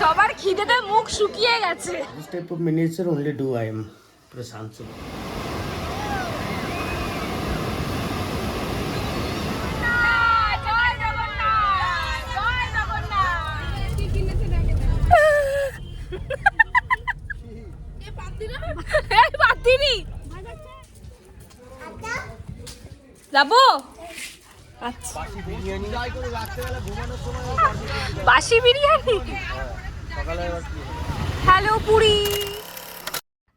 সবার খিদেতে মুখ শুকিয়ে গেছে। This type of miniature only do I am Prashant. যাবো আচ্ছা বাসি বিরিয়ানি। হ্যালো পুরি।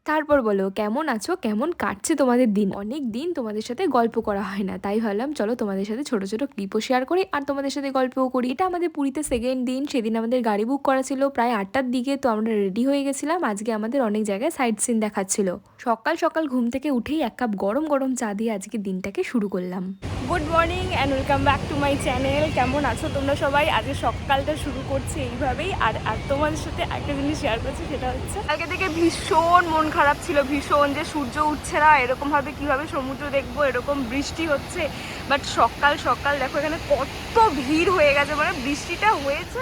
তারপর বলো কেমন আছো, কেমন কাটছে তোমাদের দিন? অনেক দিন তোমাদের সাথে গল্প করা হয় না, তাই ভাবলাম চলো তোমাদের সাথে ছোট ছোট ক্লিপও শেয়ার করি আর তোমাদের সাথে গল্পও করি। এটা আমাদের পুরীতে সেকেন্ড দিন। সেদিন আমাদের গাড়ি বুক করা ছিল প্রায় 8টার দিকে, তো আমরা রেডি হয়ে গেছিলাম। আজকে আমাদের অনেক জায়গায় সাইট সিন দেখাচ্ছিল। সকাল সকাল ঘুম থেকে উঠেই এক কাপ গরম গরম চা দিয়ে আজকে দিনটাকে শুরু করলাম। Good morning and welcome back to my channel. কেমন আছো তোমরা সবাই? আজকে সকালটা শুরু করছি এইভাবেই। আর তোমাদের সাথে একটা জিনিস শেয়ার করছি, সেটা হচ্ছে কালকে থেকে ভীষণ মন খারাপ ছিল, ভীষণ, যে সূর্য উঠছে না, এরকমভাবে কীভাবে সমুদ্র দেখবো, এরকম বৃষ্টি হচ্ছে। বাট সকাল সকাল দেখো এখানে কত ভিড় হয়ে গেছে, মানে বৃষ্টিটা হয়েছে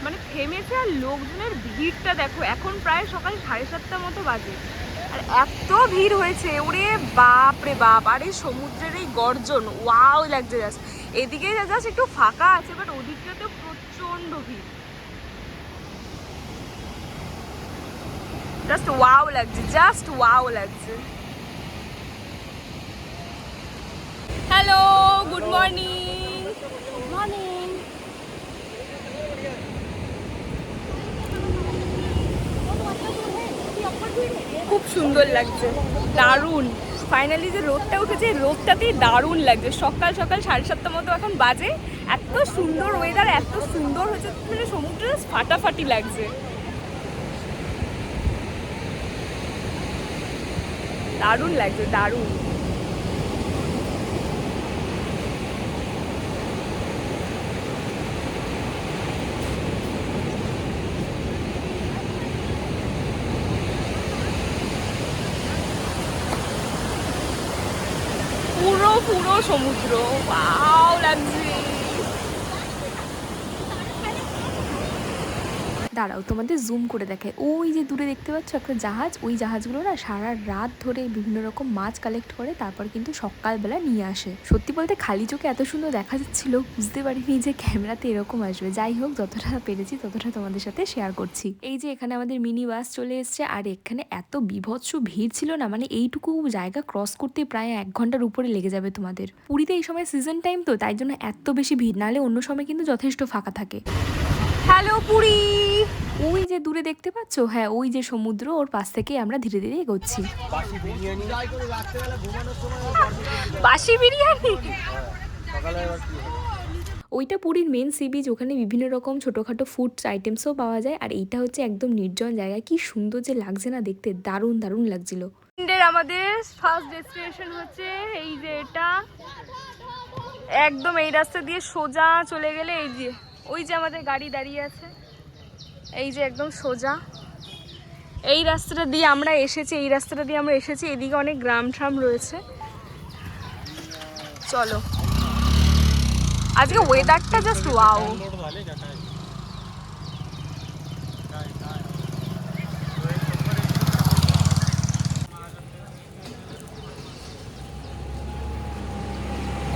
মানে থেমেছে আর লোকজনের ভিড়টা দেখো। এখন প্রায় সকাল 7:30 মতো বাজে আর এত ভিড় হয়েছে, ওরে বাপ রে বাপ। আর এই সমুদ্রের এই গর্জন ওয়াও লাগছে জাস্ট। এদিকে জাস্ট একটু ফাঁকা আছে, বাট ওদিকটাতেও প্রচন্ড ভিড়। জাস্ট ওয়াও লাগছে, জাস্ট ওয়াও লাগছে। Hello, good morning. Good morning. খুব সুন্দর লাগছে, দারুণ। ফাইনালি যে রোদটা উঠেছে, রোদটাতেই দারুণ লাগছে। সকাল সকাল 7:30 মতো এখন বাজে। এত সুন্দর ওয়েদার, এত সুন্দর হচ্ছে, মানে সমুদ্র ফাটাফাটি লাগছে। দারুণ লাগছে, দারুণ। পুরো পুরো সমুদ্র, ওয়াও লাগছে। দাঁড়াও তোমাদের জুম করে দেখায়। ওই যে দূরে দেখতে পাচ্ছ একটা জাহাজ, ওই জাহাজগুলো না সারা রাত ধরে বিভিন্ন রকম মাছ কালেক্ট করে, তারপর কিন্তু সকালবেলা নিয়ে আসে। সত্যি বলতে খালি চোখে এত সুন্দর দেখা যাচ্ছিল, বুঝতে পারিনি যে ক্যামেরাতে এরকম আসবে। যাই হোক, যতটা পেরেছি ততটা তোমাদের সাথে শেয়ার করছি। এই যে এখানে আমাদের মিনি বাস চলে এসছে, আর এখানে এত বিভৎস ভিড় ছিল না, মানে এইটুকু জায়গা ক্রস করতে প্রায় 1 ঘন্টার উপরে লেগে যাবে তোমাদের। পুরীতে এই সময় সিজন টাইম তো, তাই জন্য এত বেশি ভিড়, নাহলে অন্য সময় কিন্তু যথেষ্ট ফাঁকা থাকে। হ্যালো পুরি। ওই যে দূরে দেখতে পাচ্ছ, হ্যাঁ ওই যে সমুদ্র, ওর পাশ থেকে আমরা ধীরে ধীরে এগোচ্ছি। বাসি বিরিয়ানি। ওইটা পুরীর মেন সি বিচ, ওখানে বিভিন্ন রকম ছোটোখাটো ফুড আইটেমসও পাওয়া যায়। আর এইটা হচ্ছে একদম নির্জন জায়গা, কি সুন্দর যে লাগছে না দেখতে, দারুণ দারুণ লাগছিল। আমাদের ফার্স্ট ডেস্টিনেশন হচ্ছে এই যে এটা, একদম এই রাস্তা দিয়ে সোজা চলে গেলে এই যে ওই যে আমাদের গাড়ি দাঁড়িয়ে আছে, এই যে একদম সোজা এই রাস্তাটা দিয়ে আমরা এসেছি, এই রাস্তাটা দিয়ে আমরা এসেছি। এদিকে অনেক গ্রাম ট্রাম রয়েছে। চলো, আজকে ওয়েদারটা জাস্ট ওয়াও।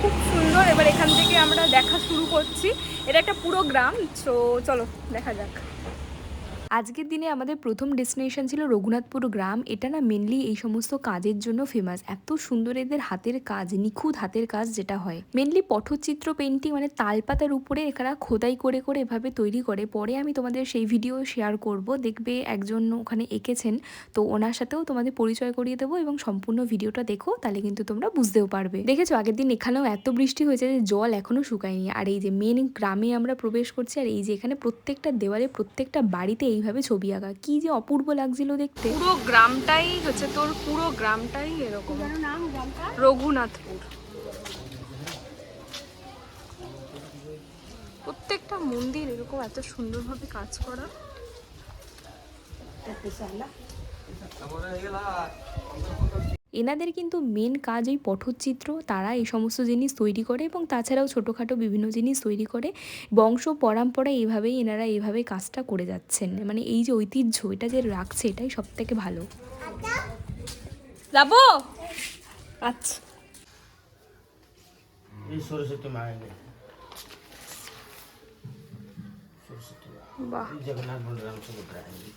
খুব সুন্দর। এবার এখান থেকে আমরা দেখা শুরু করছি। এটা একটা পুরো গ্রাম, তো চলো দেখা যাক। আজকের দিনে আমাদের প্রথম ডেস্টিনেশন ছিল রঘুনাথপুর গ্রাম। এটা না মেনলি এই সমস্ত কাজের জন্য ফেমাস। এত সুন্দর এদের হাতের কাজ, নিখুঁত হাতের কাজ যেটা হয়। মেনলি পটচিত্র পেন্টিং, মানে তালপাতার উপরে এখানে খোদাই করে করে এভাবে তৈরি করে। পরে আমি তোমাদের সেই ভিডিও শেয়ার করব, দেখবে একজন ওখানে এঁকেছেন, তো ওনার সাথেও তোমাদের পরিচয় করিয়ে দেবো এবং সম্পূর্ণ ভিডিওটা দেখো, তাহলে কিন্তু তোমরা বুঝতেও পারবে। দেখেছো আগের দিন এখানেও এত বৃষ্টি হয়েছে যে জল এখনো শুকায়নি। আর এই যে মেন গ্রামে আমরা প্রবেশ করছি, আর এই যে এখানে প্রত্যেকটা দেওয়ালে প্রত্যেকটা বাড়িতে এইভাবে ছবি আঁকা, কি যে অপূর্ব লাগছিল দেখতে। পুরো গ্রামটাই হচ্ছে তোর, পুরো গ্রামটাই এরকম। রঘুনাথপুর। প্রত্যেকটা মন্দির এরকম এত সুন্দরভাবে কাজ করা। এনাদের কিন্তু মেন কাজ ওই পটচিত্র, তারা এই সমস্ত জিনিস তৈরি করে এবং তাছাড়াও ছোটোখাটো বিভিন্ন জিনিস তৈরি করে। বংশ পরম্পরা এইভাবেই এনারা এইভাবে কাজটা করে যাচ্ছেন, মানে এই যে ঐতিহ্য এটা যে রাখছে এটাই সব থেকে ভালো। যাবো আচ্ছা ये सरस्वती माँ आएंगे, सरस्वती माँ, वाह। ये जगन्नाथ बलराम सुभद्रा आएंगे,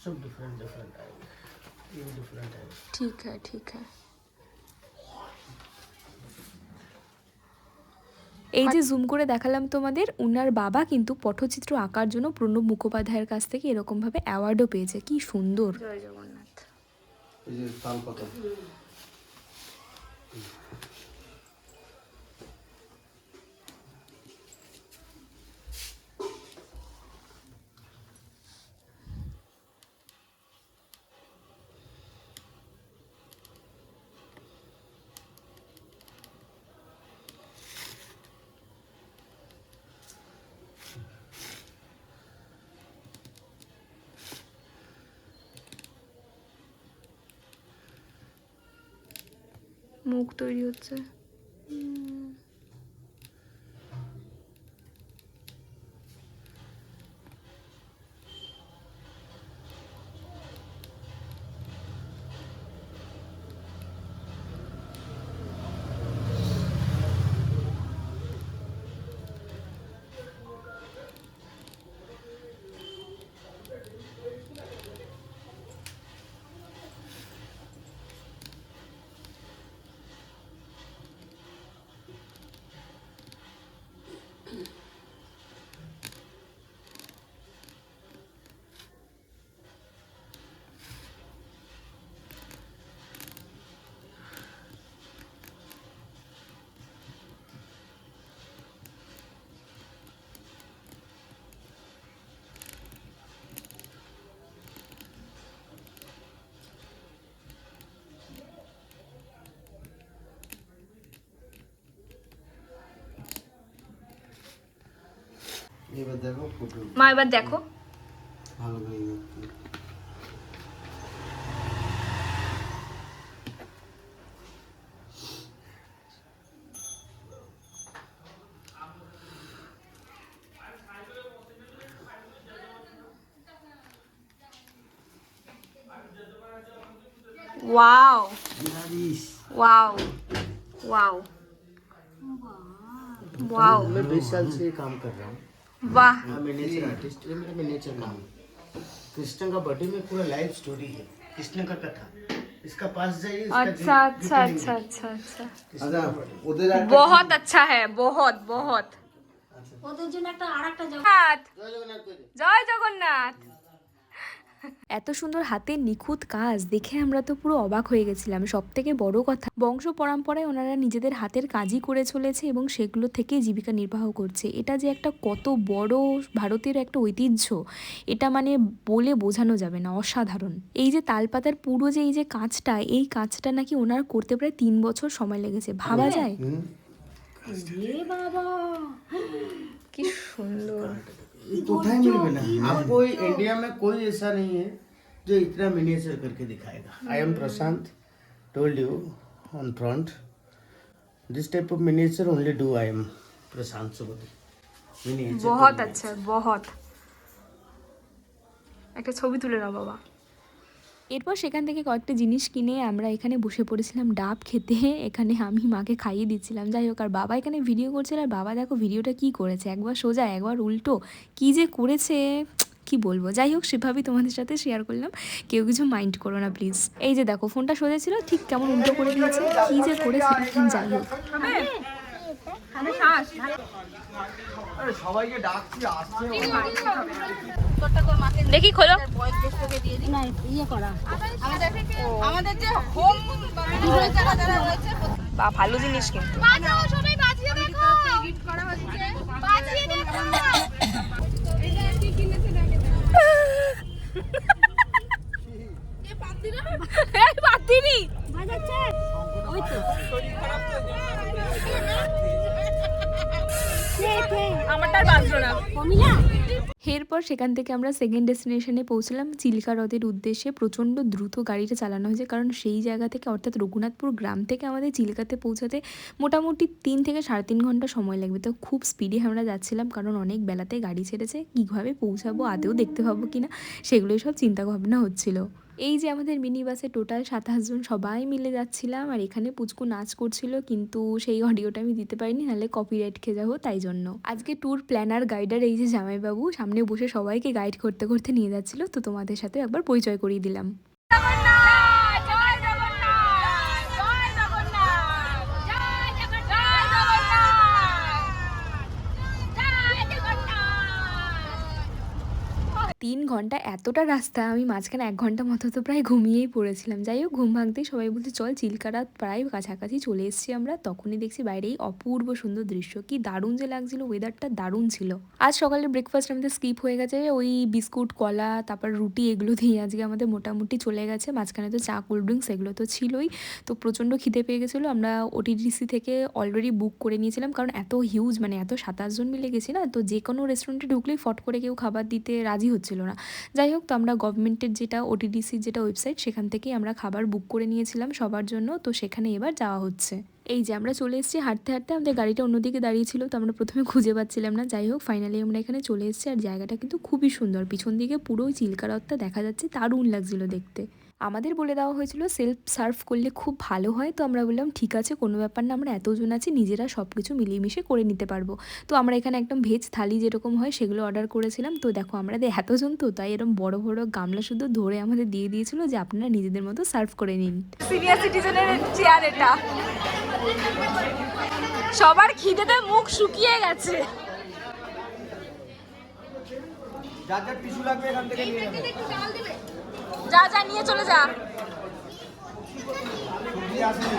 सब डिफरेंट डिफरेंट आएंगे, ये डिफरेंट आएंगे। ঠিক হ্যাঁ ঠিক হ্যাঁ। এই যে জুম করে দেখালাম তোমাদের, উনার বাবা কিন্তু পটচিত্র আঁকার জন্য প্রণব মুখোপাধ্যায়ের কাছ থেকে এরকমভাবে অ্যাওয়ার্ডও পেয়েছে। কি সুন্দর। জয় জগন্নাথ। এই যে তাল পাতা মুখ তৈরি হচ্ছে। এবার দেখো ফুটে মা এবার দেখো। ভালো করে দেখতে। Wow Nourish wow wow wow. मैं 20 साल से ये काम कर रहा हूँ, वाह मैं मिनिएचर आर्टिस्ट, ये मेरा मिनिएचर काम है। कृष्ण का बर्थडे में पूरा लाइव स्टोरी है, कृष्ण का कथा, इसका पास जाइए। इसका अच्छा अच्छा अच्छा अच्छा अच्छा আচ্ছা ওদের একটা बहुत अच्छा है बहुत बहुत। ওদের জন্য একটা আরেকটা হাত जय जगन्नाथ को दे। জয় জগন্নাথ। এত সুন্দর হাতের নিখুঁত কাজ দেখে আমরা তো পুরো অবাক হয়ে গেছিলাম। সব থেকে বড় কথা, বংশ পরম্পরায় ওনারা নিজেদের হাতের কাজই করে চলেছে এবং সেগুলো থেকে জীবিকা নির্বাহ করছে। এটা যে একটা কত বড় ভারতের একটা ঐতিহ্য, এটা মানে বলে বোঝানো যাবে না, অসাধারণ। এই যে তালপাতার পুরো যে এই যে কাজটা, এই কাজটা নাকি ওনার করতে প্রায় 3 বছর সময় লেগেছে। ভাবা যায়? কি সুন্দর। कोठाई मिल ना, आपको इंडिया में कोई ऐसा नहीं है जो इतना मिनिएचर करके दिखाएगा। I am Prashant, told you on front, this type of miniature only do I am Prashant Subodhi. Miniature बहुत अच्छा बहुत। একটা ছবি তুলে নাও বাবা। এরপর সেখান থেকে কয়েকটা জিনিস কিনে আমরা এখানে বসে পড়েছিলাম ডাব খেতে। এখানে আমি মাকে খাইয়ে দিচ্ছিলাম। যাই হোক, আর বাবা এখানে ভিডিও করছিল। আর বাবা দেখো ভিডিওটা কি করেছে, একবার সোজা একবার উল্টো, কি যে করেছে কি বলবো। যাই হোক, সেভাবেই তোমাদের সাথে শেয়ার করলাম, কেউ কিছু মাইন্ড করো না প্লিজ। এই যে দেখো ফোনটা সোজা ছিল, ঠিক কেমন উল্টো করে দিয়েছে, কি যে করেছে। যাই হোক, সবাইকে ডাকছি আসছে দেখি খোলো। না ইয়ে করা আমাদের যে হোম যারা যারা রয়েছে বা ভালো জিনিস কিন্তু। বাজাও সবাই বাজিয়ে দেখো গিফট করা হচ্ছে বাজিয়ে দেখো এটা কি কিনেছে দেখো এ পাতিরা এই পাতিনি বাজাচ্ছে ওই তো কে কে আমারটা আর বাজলো না। কমিলা এরপর সেখান থেকে আমরা সেকেন্ড ডেস্টিনেশনে পৌঁছলাম চিল্কা হ্রদের উদ্দেশ্যে। প্রচণ্ড দ্রুত গাড়িটা চালানো হয়েছে, কারণ সেই জায়গা থেকে অর্থাৎ রঘুনাথপুর গ্রাম থেকে আমাদের চিল্কাতে পৌঁছাতে মোটামুটি 3 থেকে 3.5 ঘন্টা সময় লাগবে। তো খুব স্পিডে আমরা যাচ্ছিলাম, কারণ অনেক বেলাতে গাড়ি ছেড়েছে। কীভাবে পৌঁছাবো, আদেও দেখতে পাবো কিনা, সেগুলোই সব চিন্তা ভাবনা হচ্ছিল। এই যে আমাদের মিনি বাসে টোটাল 27 জন সবাই মিলে যাচ্ছিলাম, আর এখানে পুচকু নাচ করছিল, কিন্তু সেই অডিওটা আমি দিতে পারিনি, নাহলে কপিরাইট খেয়ে যাবো, তাই জন্য। আজকে ট্যুর প্ল্যানার গাইডার এই যে জামাইবাবু সামনে বসে সবাইকে গাইড করতে করতে নিয়ে যাচ্ছিল, তো তোমাদের সাথে একবার পরিচয় করিয়ে দিলাম। জয় জগন্নাথ, জয় জগন্নাথ, জয় জগন্নাথ। 3 ঘন্টা এতটা রাস্তা, আমি মাঝখানে 1 ঘন্টা মতো তো প্রায় ঘুমিয়েই পড়েছিলাম। যাই হোক, ঘুম ভাঙতেই সবাই বলছে চল চিল্কারা প্রায় কাছাকাছি চলে এসেছি আমরা। তখনই দেখছি বাইরেই অপূর্ব সুন্দর দৃশ্য, কি দারুণ যে লাগছিল, ওয়েদারটা দারুণ ছিল। আজ সকালের ব্রেকফাস্ট আমাদের স্কিপ হয়ে গেছে, ওই বিস্কুট কলা তারপর রুটি এগুলো দিয়ে আজকে আমাদের মোটামুটি চলে গেছে। মাঝখানে তো চা কোল্ড ড্রিঙ্কস এগুলো তো ছিলই। তো প্রচণ্ড খিদে পেয়ে গেছিলো। আমরা ওটিডিসি থেকে অলরেডি বুক করে নিয়েছিলাম, কারণ এত হিউজ, মানে এত 27 জন মিলে গেছি না, তো যে কোনো রেস্টুরেন্টে ঢুকলেই ফট করে কেউ খাবার দিতে রাজি হচ্ছিল না। যাই হোক, তো আমরা গভর্নমেন্টের যেটা ওটিডিসির যেটা ওয়েবসাইট, সেখান থেকেই আমরা খাবার বুক করে নিয়েছিলাম সবার জন্য। তো সেখানে এবার যাওয়া হচ্ছে। এই যে আমরা চলে এসেছি হাঁটতে হাঁটতে, আমাদের গাড়িটা অন্যদিকে দাঁড়িয়েছিল, তো আমরা প্রথমে খুঁজে পাচ্ছিলাম না। যাই হোক, ফাইনালি আমরা এখানে চলে এসেছি, আর জায়গাটা কিন্তু খুবই সুন্দর। পিছন দিকে পুরো চিল্কা হ্রদটা দেখা যাচ্ছে, দারুণ লাগছিল দেখতে। আমাদের বলে দেওয়া হয়েছিল সেলফ সার্ভ করলে খুব ভালো হয়, তো আমরা বললাম ঠিক আছে, কোনো ব্যাপার না, আমরা এতজন আছি, নিজেরা সব কিছু মিলিয়ে মিশে করে নিতে পারবো। তো আমরা এখানে একদম ভেজ থালি যেরকম হয় সেগুলো অর্ডার করেছিলাম। তো দেখো, আমাদের এতজন, তো তাই এরকম বড় বড় গামলা শুধু ধরে আমাদের দিয়ে দিয়েছিল যে আপনারা নিজেদের মতো সার্ভ করে নিন। সিনিয়র সিটিজেনের চেয়ার এটা। সবার খিদেতে মুখ শুকিয়ে গেছে। যার যার টিস্যু লাগবে এখান থেকে নিয়ে নেবে। যা যা নিয়ে চলে যা। সবজি আসেনি।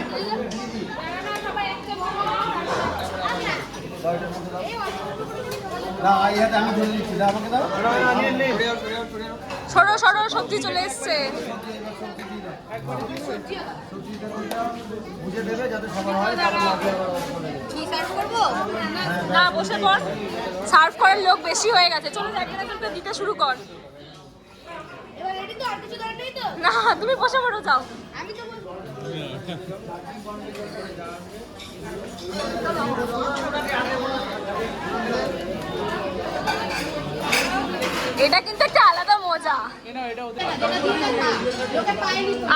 না এই হাতে আমি ধরে দিচ্ছি, দাও আমাকে দাও। না নিয়ে নে। সরো সরো, সবজি চলে এসছে। বুঝে দেবে যাতে সবার হয়, তারপর লাগবে কি সার্ভ করবো? না, বসে পড়। সার্ভ করার লোক বেশি হয়ে গেছে, চলে যা, একটা দিতে শুরু কর। এবার রেডি তো, আর কিছু দরকার নেই তো? না, তুমি বসে পড়ো, যাও। আমি তো বলবো। এটা কিন্তু একটা আলাদা মজা।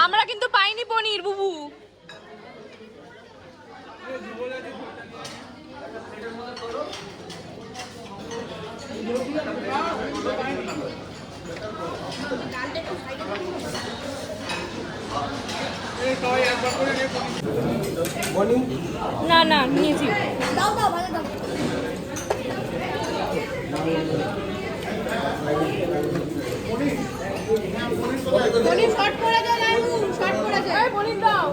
আমরা কিন্তু পাইনি পনির, বুবু। না না, নিয়েছি। দাও দাও, ভালো দাও। পনির শর্ট করে দাও, লালু শর্ট করে দাও। এই পনির দাও।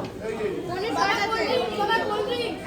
পনির শর্ট আছে। সবাই কোল্ড ড্রিঙ্ক।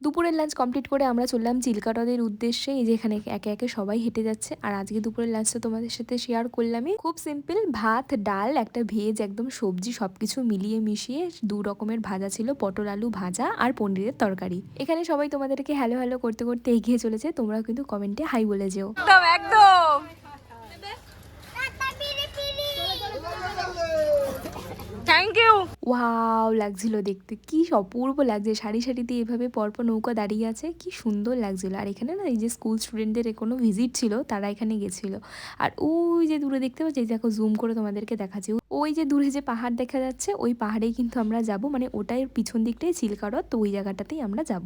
দুপুরের লাঞ্চ কমপ্লিট করে আমরা চললাম চিল্কা হ্রদের উদ্দেশ্যে। এই যে এখানে একে একে সবাই হেঁটে যাচ্ছে, আর আজকে দুপুরের লাঞ্চটা তোমাদের সাথে শেয়ার করলামই। খুব সিম্পল, ভাত ডাল একটা ভেজ একদম সবজি সবকিছু মিলিয়ে মিশিয়ে 2 রকমের ভাজা ছিল, পটল আলু ভাজা আর পনিরের তরকারি। এখানে সবাই তোমাদেরকে হ্যালো হ্যালো করতে করতে এগিয়ে চলেছে, তোমরাও কিন্তু কমেন্টে হাই বলে যেও। একদম একদম। Thank you. ওয়াও লাগছিল দেখতে, কি অপূর্ব লাগছে। সারি সারিতে এভাবে পরপর নৌকা দাঁড়িয়ে আছে, কি সুন্দর লাগছিল। আর এখানে না, এই যে স্কুল স্টুডেন্টদের কোনো ভিজিট ছিল, তারা এখানে গেছিল। আর ওই যে দূরে দেখতে পাচ্ছি, দেখো জুম করে তোমাদেরকে দেখাচ্ছি, ওই যে দূরে যে পাহাড় দেখা যাচ্ছে, ওই পাহাড়েই কিন্তু আমরা যাব, মানে ওটাই পিছন দিকটাই চিল্কা হ্রদ, তো ওই জায়গাটাতেই আমরা যাব।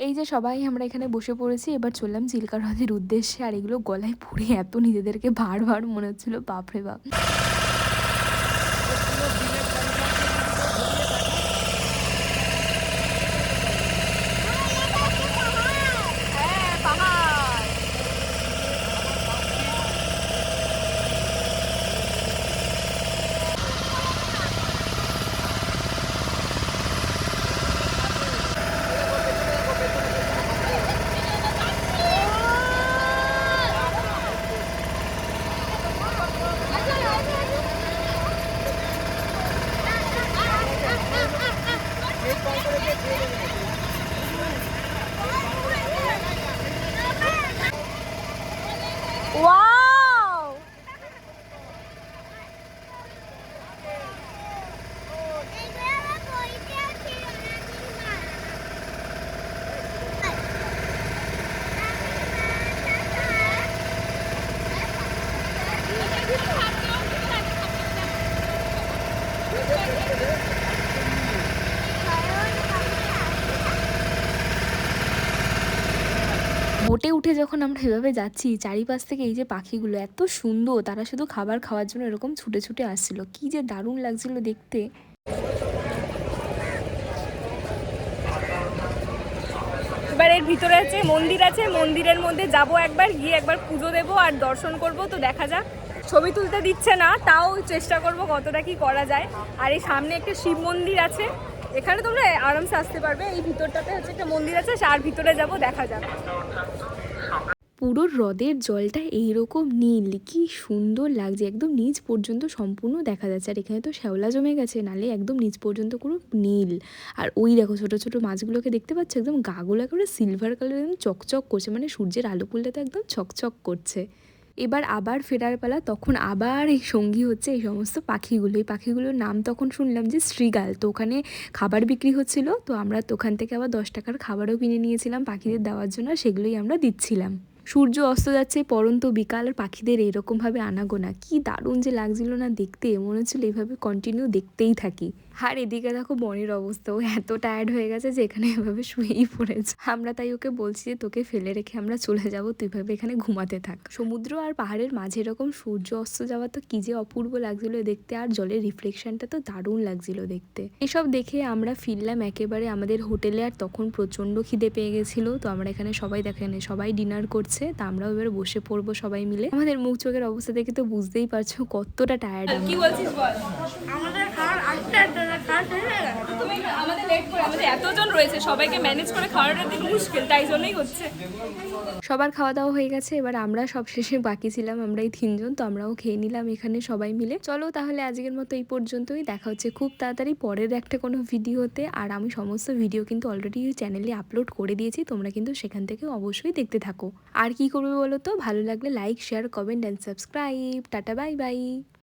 এই যে সবাই আমরা এখানে বসে পড়েছি, এবার চললাম চিল্কা হ্রদের উদ্দেশ্যে। আর এগুলো গলায় পড়ে এত নিজেদেরকে ভার ভার মনে হচ্ছিল, বাপরে বাপ। Wow! বোটে উঠে যখন আমরা এভাবে যাচ্ছি, চারিপাশ থেকে এই যে পাখিগুলো এত সুন্দর, তারা শুধু খাবার খাওয়ার জন্য এরকম ছুটে ছুটে আসছিল, কি যে দারুণ লাগছিল দেখতে। এবার এর ভিতরে আছে মন্দির আছে, মন্দিরের মধ্যে যাব একবার, গিয়ে একবার পুজো দেবো আর দর্শন করব। তো দেখা যাক, ছবি তুলতে দিচ্ছে না, তাও চেষ্টা করব কতটা কি করা যায়। আর এই সামনে একটা শিব মন্দির আছে, এখানে তোমরা আরামসে আসতে পারবে। এই ভিতরটাতে হচ্ছে একটা মন্দির আছে, আর ভিতরে যাব, দেখা যাক। পুরো হ্রদের জলটা এইরকম নীল, কি সুন্দর লাগছে, একদম নিচ পর্যন্ত সম্পূর্ণ দেখা যাচ্ছে। আর এখানে তো শ্যাওলা জমে গেছে, নালে একদম নিচ পর্যন্ত পুরো নীল। আর ওই দেখো ছোট ছোট মাছগুলোকে দেখতে পাচ্ছ, একদম গাগুলো করে সিলভার কালার, একদম চকচক করছে, মানে সূর্যের আলো পড়লে তো একদম চকচক করছে। এবার আবার ফেরার পালা, তখন আবার এই সঙ্গী হচ্ছে এই সমস্ত পাখিগুলো। এই পাখিগুলোর নাম তখন শুনলাম যে শ্রীগাল। তো ওখানে খাবার বিক্রি হচ্ছিল, তো আমরা ওখান থেকে আবার 10 টাকার খাবারও কিনে নিয়েছিলাম পাখিদের দেওয়ার জন্য, সেগুলোই আমরা দিচ্ছিলাম। সূর্য অস্ত যাচ্ছে, পরন্ত বিকাল, আর পাখিদের এরকমভাবে আনাগোনা, কি দারুণ যে লাগছিল না দেখতে, মনে হচ্ছিল এইভাবে কন্টিনিউ দেখতেই থাকি। আর এদিকে দেখো বনের অবস্থা, ও এত টায়ার্ড হয়ে গেছে যে এখানে এভাবে শুয়েই পড়েছে। আমরা তাই ওকে বলছি যে তোকে ফেলে রেখে আমরা চলে যাব, তুই ভাবে এখানে ঘুমাতে থাক। সমুদ্র আর পাহাড়ের মাঝে এরকম সূর্য অস্ত যাওয়া তো কি যে অপূর্ব লাগছিল দেখতে, আর জলের রিফ্লেকশনটা তো দারুণ লাগছিল দেখতে। এসব দেখে আমরা ফিরলাম একেবারে আমাদের হোটেলে। আর তখন প্রচন্ড খিদে পেয়ে গেছিলো, তো আমরা এখানে সবাই দেখেন সবাই ডিনার করছে, তা আমরাও এবার বসে পড়বো সবাই মিলে। আমাদের মুখ চোখের অবস্থা দেখে তো বুঝতেই পারছো কতটা টায়ার্ড। কি বলছিস বল? আমাদের খাওয়ার আটটা খাওয়া শেষ হয়ে গেছে। তুমি আমাদের লেট করে, আমাদের এতজন রয়েছে, সবাইকে ম্যানেজ করে খাওয়াটা দিন মুশকিল, তাই জন্যই হচ্ছে। সবার খাওয়া দাওয়া হয়ে গেছে, এবার আমরা সব শেষে বাকি ছিলাম আমরা এই 3 জন, তো আমরাও খেয়ে নিলাম এখানে সবাই মিলে। চলো তাহলে আজকের মতো এই পর্যন্তই, দেখা হচ্ছে খুব তাড়াতাড়ি পরের একটা কোনো ভিডিওতে। আর আমি সমস্ত ভিডিও কিন্তু অলরেডি চ্যানেলে আপলোড করে দিয়েছি, তোমরা কিন্তু সেখান থেকে অবশ্যই দেখতে থাকো। আর কি করবে বলো তো, ভালো লাগলে like, share, comment and subscribe. Tata, bye bye.